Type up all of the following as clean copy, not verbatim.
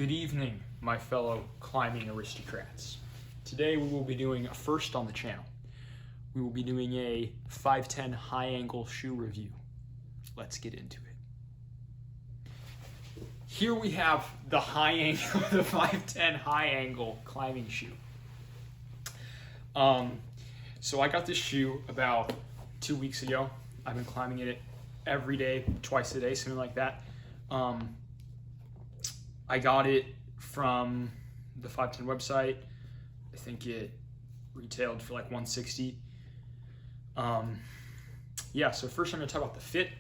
Good evening, my fellow climbing aristocrats. Today we will be doing a first on the channel. We will be doing a 510 high angle shoe review. Let's get into it. Here we have the high angle, the 510 high angle climbing shoe. So I got this shoe about 2 weeks ago. I've been climbing it every day, twice a day, something like that. I got it from the 510 website. I think it retailed for like $160. Yeah, so first I'm gonna talk about the fit.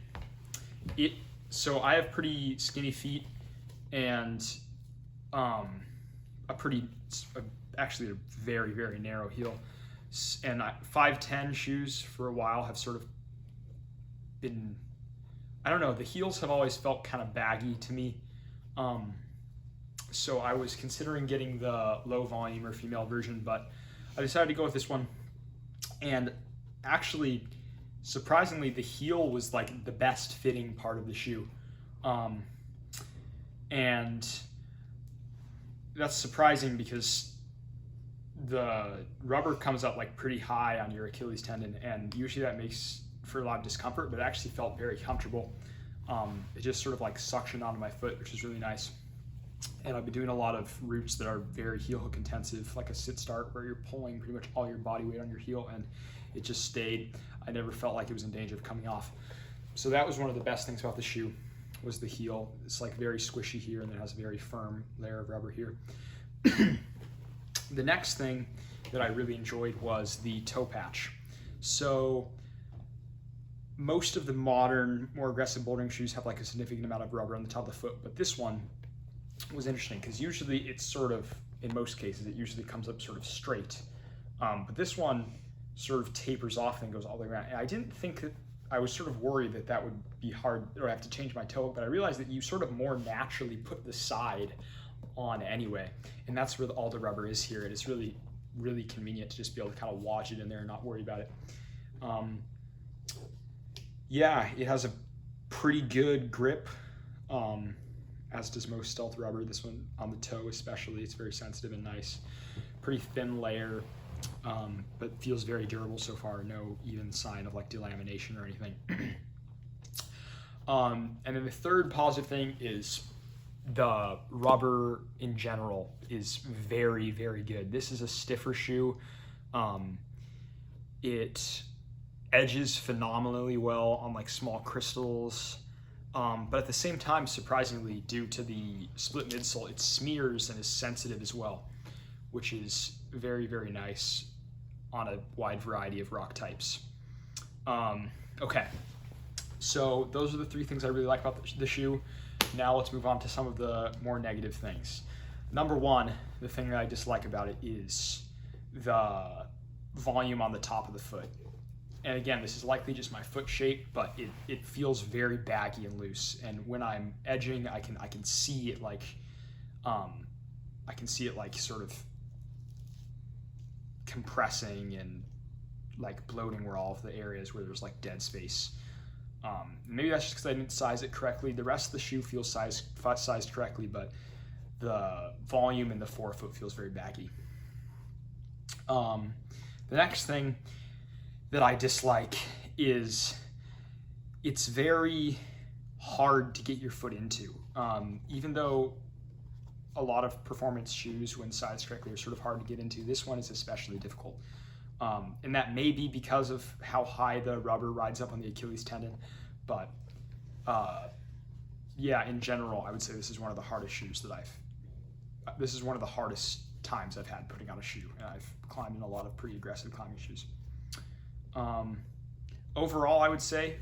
So I have pretty skinny feet and actually a very, very narrow heel. And 510 shoes for a while have sort of been, I don't know, the heels have always felt kind of baggy to me. So I was considering getting the low volume or female version, but I decided to go with this one. And actually, surprisingly, the heel was like the best fitting part of the shoe. And that's surprising because the rubber comes up like pretty high on your Achilles tendon, and usually that makes for a lot of discomfort, but it actually felt very comfortable. It just sort of like suctioned onto my foot, which is really nice. And I've been doing a lot of routes that are very heel hook intensive, like a sit start where you're pulling pretty much all your body weight on your heel, and it just stayed. I never felt like it was in danger of coming off. So that was one of the best things about the shoe, was the heel. It's like very squishy here, and it has a very firm layer of rubber here. The next thing that I really enjoyed was the toe patch. So most of the modern, more aggressive bouldering shoes have like a significant amount of rubber on the top of the foot, but this one was interesting because usually it's sort of, in most cases, it usually comes up sort of straight. But this one sort of tapers off and goes all the way around. And I didn't think that, I was sort of worried that that would be hard, or I have to change my toe, but I realized that you sort of more naturally put the side on anyway. And that's where all the rubber is here. And it's really, really convenient to just be able to kind of watch it in there and not worry about it. Yeah, it has a pretty good grip, as does most stealth rubber. This one on the toe especially, it's very sensitive and nice. Pretty thin layer, but feels very durable so far. No even sign of like delamination or anything. And then the third positive thing is the rubber in general is very, very good. This is a stiffer shoe. It edges phenomenally well on like small crystals. But at the same time, surprisingly, due to the split midsole, it smears and is sensitive as well, which is very, very nice on a wide variety of rock types. Okay, so those are the three things I really like about the shoe. Now let's move on to some of the more negative things. Number one, the thing that I dislike about it is the volume on the top of the foot. And again, this is likely just my foot shape, but it feels very baggy and loose. And when I'm edging, I can see it like sort of compressing and like bloating where all of the areas where there's like dead space. Maybe that's just because I didn't size it correctly. The rest of the shoe feels sized correctly, but the volume in the forefoot feels very baggy. The next thing that I dislike is it's very hard to get your foot into. Even though a lot of performance shoes, when sized correctly, are sort of hard to get into, this one is especially difficult. And that may be because of how high the rubber rides up on the Achilles tendon, but yeah, in general, I would say this is one of the hardest shoes that this is one of the hardest times I've had putting on a shoe, and I've climbed in a lot of pretty aggressive climbing shoes. Overall, I would say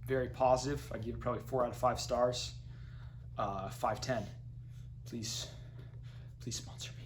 very positive. I give it probably 4 out of 5 stars. 510. Please sponsor me.